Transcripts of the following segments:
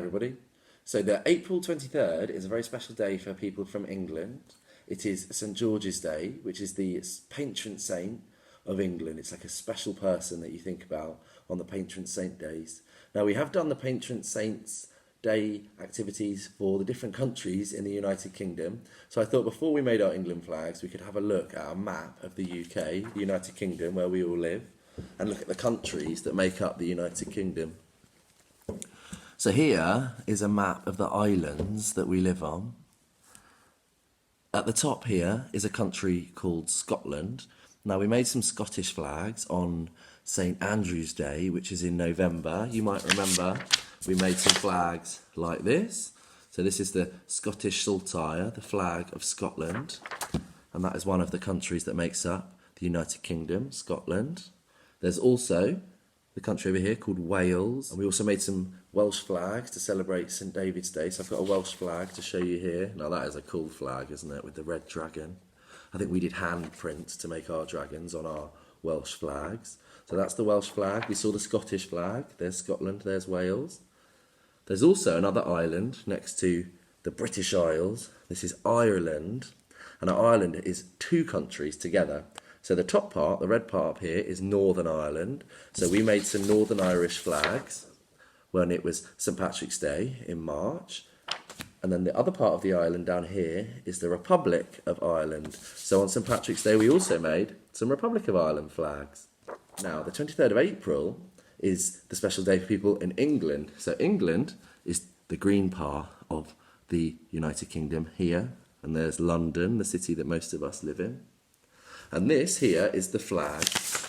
everybody. So the April 23rd is a very special day for people from England. It is St.Georges Day, which is the patron saint of England. It's like a special person that you think about on the patron saint days. Now, we have done the patron saints day activities for the different countries in the United Kingdom. So I thought before we made our England flags, we could have a look at a map of the UK, the United Kingdom, where we all live, and look at the countries that make up the United Kingdom. So here is a map of the islands that we live on. At the top here is a country called Scotland. Now, we made some Scottish flags on St.Georges Day, which is in November. You might remember we made some flags like this. So this is the Scottish Saltire, the flag of Scotland. And that is one of the countries that makes up the United Kingdom, Scotland. There's also the country over here called Wales. And we also made some Welsh flags to celebrate St. David's Day. So I've got a Welsh flag to show you here. Now that is a cool flag, isn't it, with the red dragon. I think we did hand print to make our dragons on our Welsh flags. So that's the Welsh flag. We saw the Scottish flag. There's Scotland, there's Wales. There's also another island next to the British Isles. This is Ireland. And Ireland is two countries together. So the top part, the red part up here, is Northern Ireland. So we made some Northern Irish flags when it was St. Patrick's Day in March. And then the other part of the island down here is the Republic of Ireland. So on St. Patrick's Day, we also made some Republic of Ireland flags. Now, the 23rd of April is the special day for people in England. So England is the green part of the United Kingdom here. And there's London, the city that most of us live in. And this here is the flag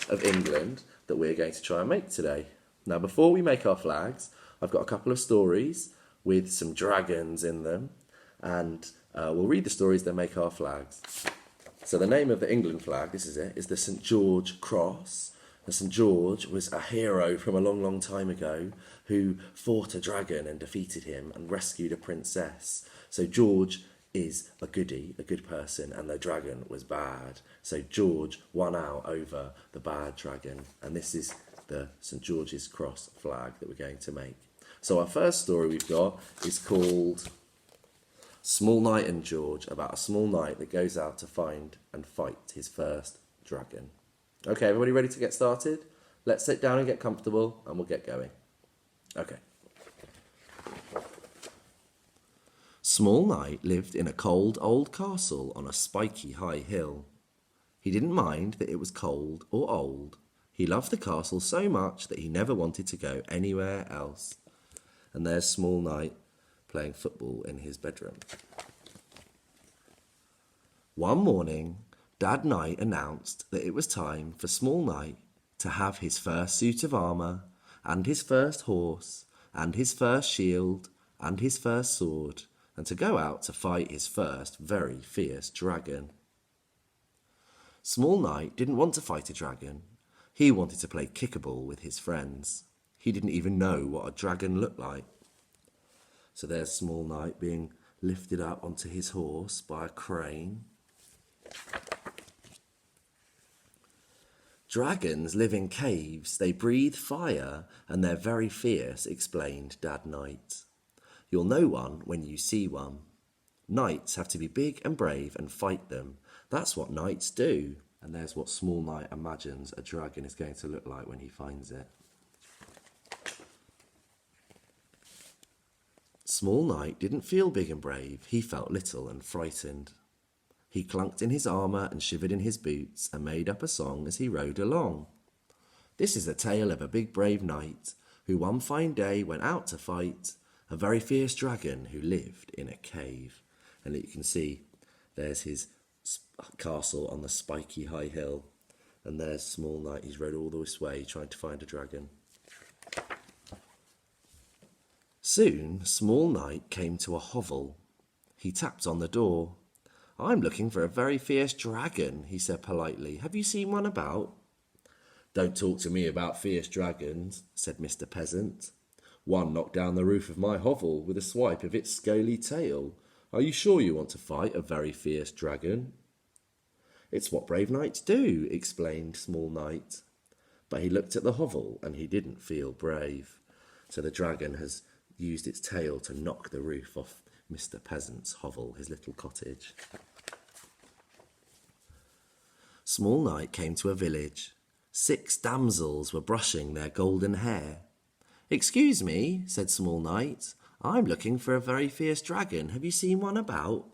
of England that we're going to try and make today. Now, before we make our flags, I've got a couple of stories with some dragons in them. And we'll read the stories that make our flags. So the name of the England flag, this is it, is the St. George Cross. And St. George was a hero from a long, long time ago who fought a dragon and defeated him and rescued a princess. So George is a goodie, a good person, and the dragon was bad. So George won out over the bad dragon, and this is the St. George's Cross flag that we're going to make. So our first story we've got is called Small Knight and George, about a small knight that goes out to find and fight his first dragon. Okay, everybody ready to get started? Let's sit down and get comfortable, and we'll get going. Okay. Small Knight lived in a cold old castle on a spiky high hill. He didn't mind that it was cold or old. He loved the castle so much that he never wanted to go anywhere else. And there's Small Knight playing football in his bedroom. One morning, Dad Knight announced that it was time for Small Knight to have his first suit of armour, and his first horse, and his first shield, and his first sword, and to go out to fight his first very fierce dragon. Small Knight didn't want to fight a dragon. He wanted to play kickaball with his friends. He didn't even know what a dragon looked like. So there's Small Knight being lifted up onto his horse by a crane. Dragons live in caves, they breathe fire, and they're very fierce, explained Dad Knight. You'll know one when you see one. Knights have to be big and brave and fight them. That's what knights do. And there's what Small Knight imagines a dragon is going to look like when he finds it. Small Knight didn't feel big and brave. He felt little and frightened. He clunked in his armour and shivered in his boots and made up a song as he rode along. This is the tale of a big brave knight who one fine day went out to fight a very fierce dragon who lived in a cave. And you can see there's his castle on the spiky high hill. And there's Small Knight. He's rode all this way trying to find a dragon. Soon, Small Knight came to a hovel. He tapped on the door. I'm looking for a very fierce dragon, he said politely. Have you seen one about? Don't talk to me about fierce dragons, said Mr. Peasant. One knocked down the roof of my hovel with a swipe of its scaly tail. Are you sure you want to fight a very fierce dragon? It's what brave knights do, explained Small Knight. But he looked at the hovel and he didn't feel brave. So the dragon has used its tail to knock the roof off Mr. Peasant's hovel, his little cottage. Small Night came to a village. 6 damsels were brushing their golden hair. "Excuse me," said Small Night, "I'm looking for a very fierce dragon. Have you seen one about?"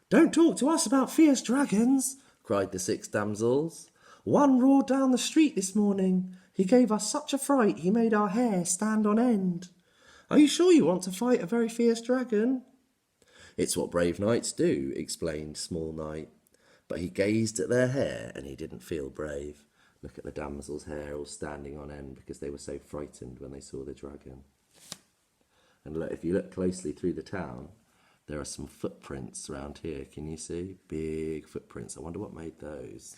"Don't talk to us about fierce dragons," cried the 6 damsels. "One roared down the street this morning. He gave us such a fright he made our hair stand on end. Are you sure you want to fight a very fierce dragon?" "It's what brave knights do," explained Small Night. But he gazed at their hair and he didn't feel brave. Look at the damsels' hair all standing on end because they were so frightened when they saw the dragon. And look, if you look closely through the town, there are some footprints around here. Can you see? Big footprints. I wonder what made those.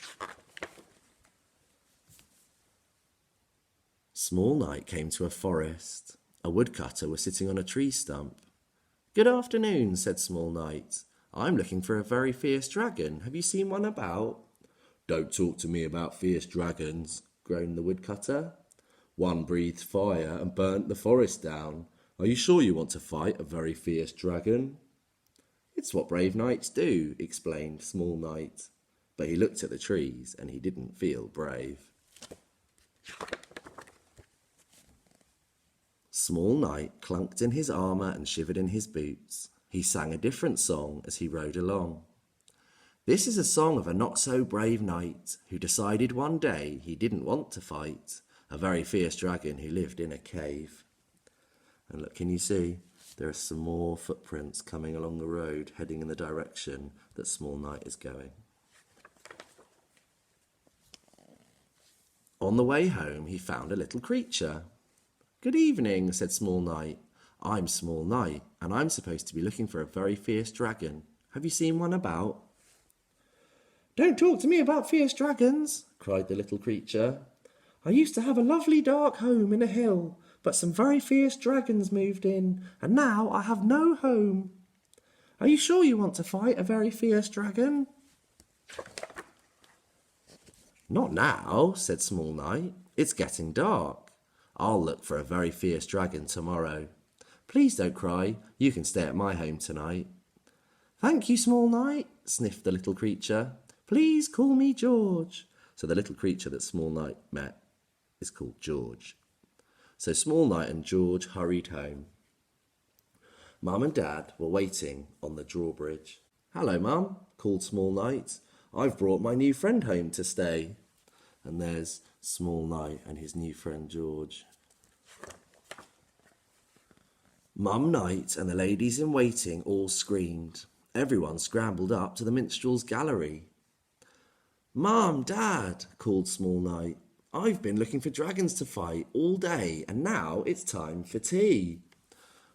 Small Night came to a forest. A woodcutter was sitting on a tree stump. "Good afternoon," said Small Night. "I'm looking for a very fierce dragon. Have you seen one about?" "Don't talk to me about fierce dragons," groaned the woodcutter. "One breathed fire and burnt the forest down. Are you sure you want to fight a very fierce dragon?" "It's what brave knights do," explained Small Night. But he looked at the trees and he didn't feel brave. Small Night clunked in his armour and shivered in his boots. He sang a different song as he rode along. This is a song of a not-so-brave knight who decided one day he didn't want to fight a very fierce dragon who lived in a cave. And look, can you see? There are some more footprints coming along the road, heading in the direction that Small Night is going. On the way home, he found a little creature. "Good evening," said Small Night. "I'm Small Night, and I'm supposed to be looking for a very fierce dragon. Have you seen one about?" "Don't talk to me about fierce dragons," cried the little creature. "I used to have a lovely dark home in a hill, but some very fierce dragons moved in, and now I have no home. Are you sure you want to fight a very fierce dragon?" "Not now," said Small Night. "It's getting dark. I'll look for a very fierce dragon tomorrow. Please don't cry. You can stay at my home tonight." "Thank you, Small Night," sniffed the little creature. "Please call me George." So the little creature that Small Night met is called George. So Small Night and George hurried home. Mum and Dad were waiting on the drawbridge. "Hello, Mum," called Small Night. "I've brought my new friend home to stay." And there's Small Night and his new friend George. Mum Night and the ladies in waiting all screamed. Everyone scrambled up to the minstrel's gallery. "Mum, Dad," called Small Night. "I've been looking for dragons to fight all day, and now it's time for tea."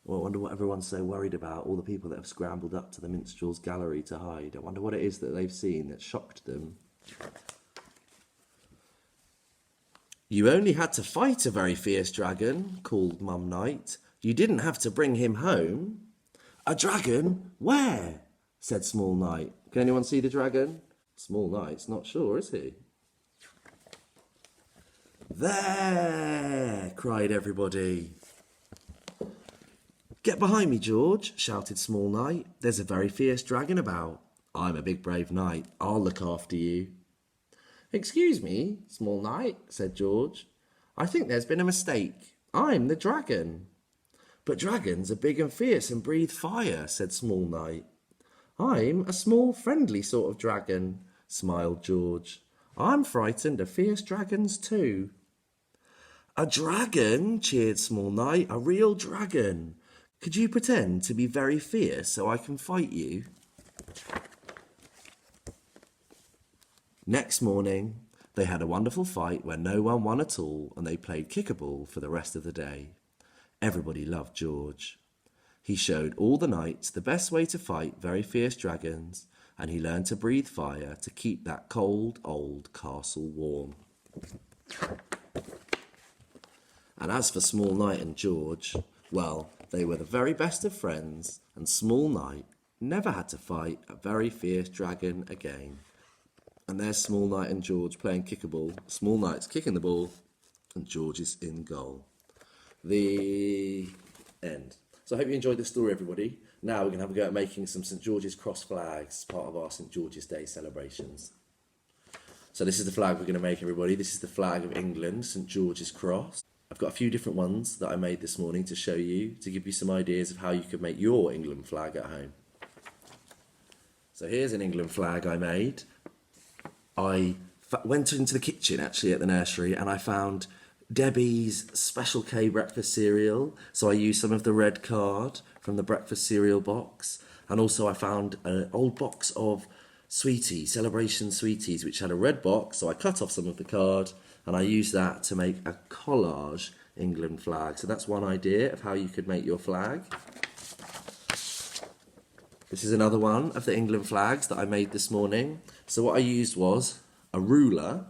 Well, I wonder what everyone's so worried about, all the people that have scrambled up to the minstrel's gallery to hide. I wonder what it is that they've seen that shocked them. "You only had to fight a very fierce dragon," called Mum Night. "You didn't have to bring him home." "A dragon? Where?" said Small Night. Can anyone see the dragon? Small Night's not sure, is he? "There!" cried everybody. "Get behind me, George," shouted Small Night. "There's a very fierce dragon about. I'm a big brave knight. I'll look after you." "Excuse me, Small Night," said George. "I think there's been a mistake. I'm the dragon." "But dragons are big and fierce and breathe fire," said Small Night. "I'm a small, friendly sort of dragon," smiled George. "I'm frightened of fierce dragons too." "A dragon?" cheered Small Night. "A real dragon? Could you pretend to be very fierce so I can fight you?" Next morning, they had a wonderful fight where no one won at all, and they played kick-a-ball for the rest of the day. Everybody loved George. He showed all the knights the best way to fight very fierce dragons, and he learned to breathe fire to keep that cold, old castle warm. And as for Small Night and George, well, they were the very best of friends, and Small Night never had to fight a very fierce dragon again. And there's Small Night and George playing kick-a-ball. Small Night's kicking the ball, and George is in goal. The End. So I hope you enjoyed this story, everybody. Now we're going to have a go at making some St. George's cross flags as part of our St. George's Day celebrations. So this is the flag we're going to make, everybody. This is the flag of England, St. George's Cross. I've got a few different ones that I made this morning to show you, to give you some ideas of how you could make your England flag at home. So here's an England flag I made. I went into the kitchen actually at the nursery and I found Debbie's Special K breakfast cereal. So I used some of the red card from the breakfast cereal box. And also I found an old box of sweeties, celebration sweeties, which had a red box. So I cut off some of the card and I used that to make a collage England flag. So that's one idea of how you could make your flag. This is another one of the England flags that I made this morning. So what I used was a ruler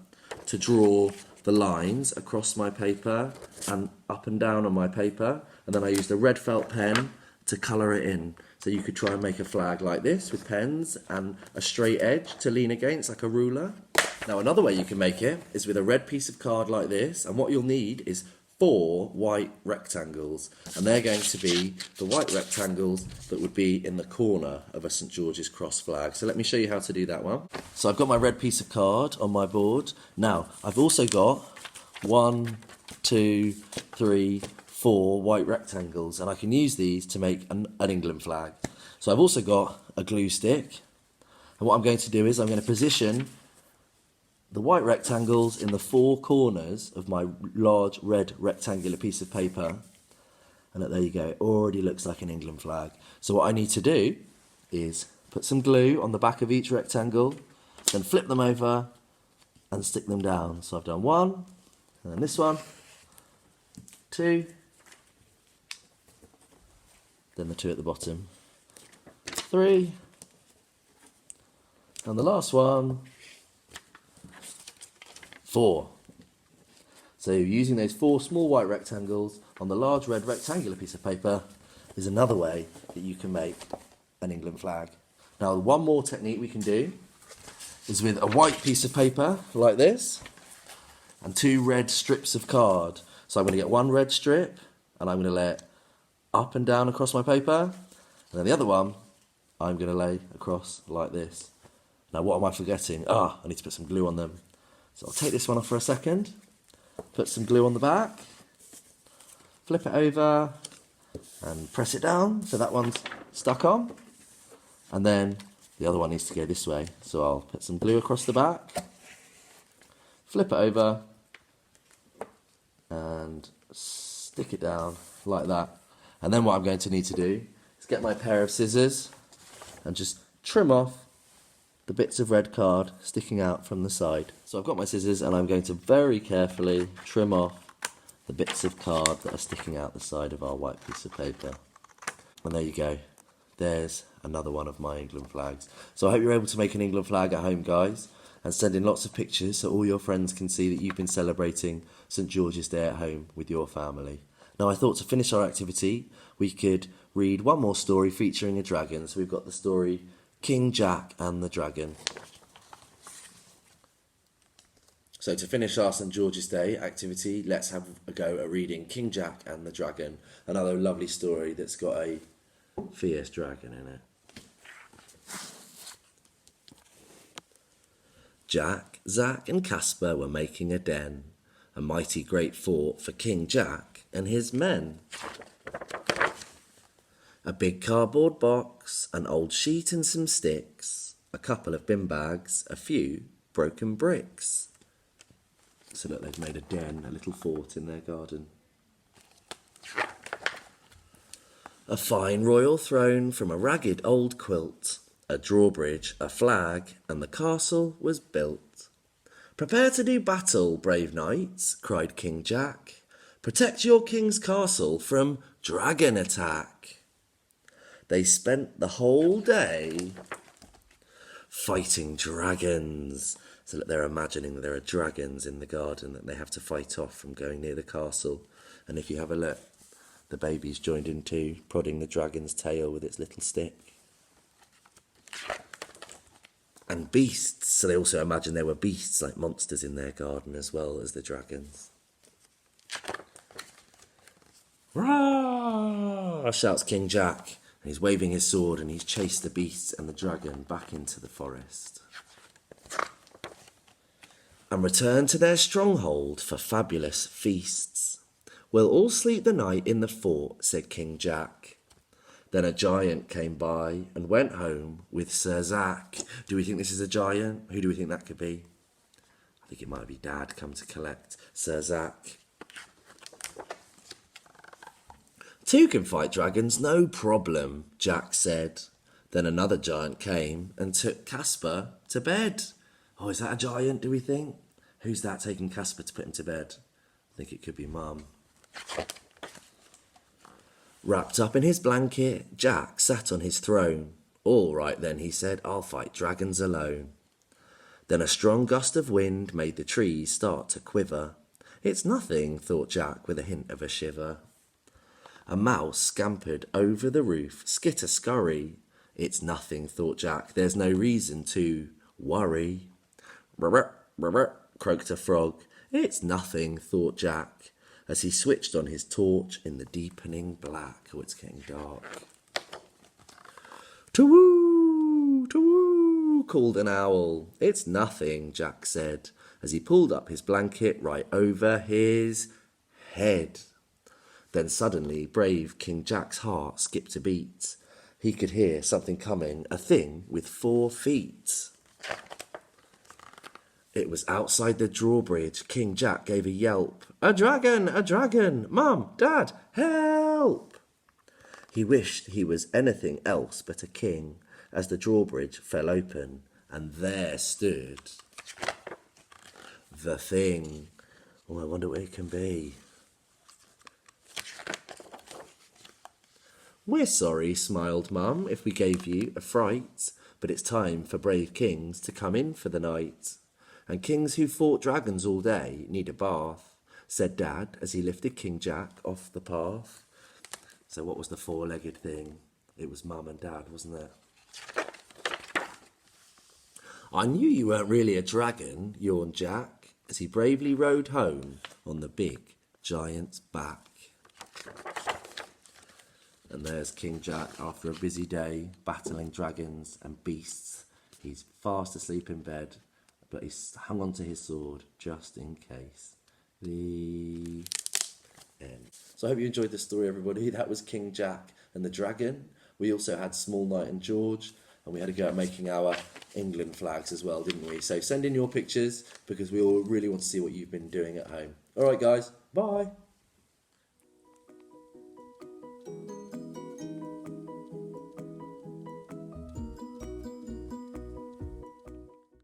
to draw the lines across my paper and up and down on my paper. And then I used a red felt pen to colour it in. So you could try and make a flag like this with pens and a straight edge to lean against like a ruler. Now another way you can make it is with a red piece of card like this. And what you'll need is 4 white rectangles, and they're going to be the white rectangles that would be in the corner of a St. George's Cross flag. So let me show you how to do that one. So I've got my red piece of card on my board. Now I've also got 1, 2, 3, 4 white rectangles, and I can use these to make an England flag. So I've also got a glue stick, and what I'm going to do is I'm going to position the white rectangles in the 4 corners of my large red rectangular piece of paper. And there you go, it already looks like an England flag. So what I need to do is put some glue on the back of each rectangle, then flip them over and stick them down. So I've done 1, and then this one, 2, then the 2 at the bottom, 3, and the last one, 4. So using those 4 small white rectangles on the large red rectangular piece of paper is another way that you can make an England flag. Now one more technique we can do is with a white piece of paper like this and 2 red strips of card. So I'm going to get 1 red strip and I'm going to lay it up and down across my paper, and then the other one I'm going to lay across like this. Now what am I forgetting? I need to put some glue on them. So I'll take this one off for a second, put some glue on the back, flip it over and press it down so that one's stuck on, and then the other one needs to go this way. So I'll put some glue across the back, flip it over and stick it down like that. And then what I'm going to need to do is get my pair of scissors and just trim off the bits of red card sticking out from the side. So I've got my scissors and I'm going to very carefully trim off the bits of card that are sticking out the side of our white piece of paper. And there you go. There's another one of my England flags. So I hope you're able to make an England flag at home, guys, and send in lots of pictures so all your friends can see that you've been celebrating St. George's Day at home with your family. Now I thought to finish our activity we could read one more story featuring a dragon. So we've got the story King Jack and the Dragon. So to finish our St. George's Day activity, let's have a go at reading King Jack and the Dragon, another lovely story that's got a fierce dragon in it. Jack, Zack and Casper were making a den, a mighty great fort for King Jack and his men. A big cardboard box, an old sheet and some sticks, a couple of bin bags, a few broken bricks. So look, they've made a den, a little fort in their garden. A fine royal throne from a ragged old quilt, a drawbridge, a flag, and the castle was built. Prepare to do battle, brave knights, cried King Jack. Protect your king's castle from dragon attack. They spent the whole day fighting dragons. So that they're imagining that there are dragons in the garden that they have to fight off from going near the castle. And if you have a look, the baby's joined in too, prodding the dragon's tail with its little stick. And beasts, so they also imagine there were beasts like monsters in their garden as well as the dragons. Rah! shouts King Jack, and he's waving his sword, and he's chased the beast and the dragon back into the forest. And returned to their stronghold for fabulous feasts. We'll all sleep the night in the fort, said King Jack. Then a giant came by and went home with Sir Zac. Do we think this is a giant? Who do we think that could be? I think it might be Dad come to collect Sir Zac. Two can fight dragons, no problem, Jack said. Then another giant came and took Casper to bed. Oh, is that a giant, do we think? Who's that taking Casper to put him to bed? I think it could be Mum. Wrapped up in his blanket, Jack sat on his throne. All right then, he said, I'll fight dragons alone. Then a strong gust of wind made the trees start to quiver. It's nothing, thought Jack with a hint of a shiver. A mouse scampered over the roof, skitter-scurry. It's nothing, thought Jack, there's no reason to worry. Brr, brr, croaked a frog. It's nothing, thought Jack, as he switched on his torch in the deepening black. Oh, it's getting dark. To-woo, to-woo, called an owl. It's nothing, Jack said, as he pulled up his blanket right over his head. Then suddenly brave King Jack's heart skipped a beat. He could hear something coming, a thing with 4 feet. It was outside the drawbridge. King Jack gave a yelp. A dragon! A dragon! Mum! Dad! Help! He wished he was anything else but a king as the drawbridge fell open, and there stood the thing. Oh, I wonder what it can be. We're sorry, smiled Mum, if we gave you a fright, but it's time for brave kings to come in for the night. And kings who fought dragons all day need a bath, said Dad as he lifted King Jack off the path. So what was the 4-legged thing? It was Mum and Dad, wasn't it? I knew you weren't really a dragon, yawned Jack, as he bravely rode home on the big giant's back. And there's King Jack after a busy day, battling dragons and beasts. He's fast asleep in bed, but he's hung onto his sword just in case. The end. So I hope you enjoyed the story, everybody. That was King Jack and the Dragon. We also had Small Knight and George, and we had a go at making our England flags as well, didn't we? So send in your pictures because we all really want to see what you've been doing at home. All right, guys. Bye.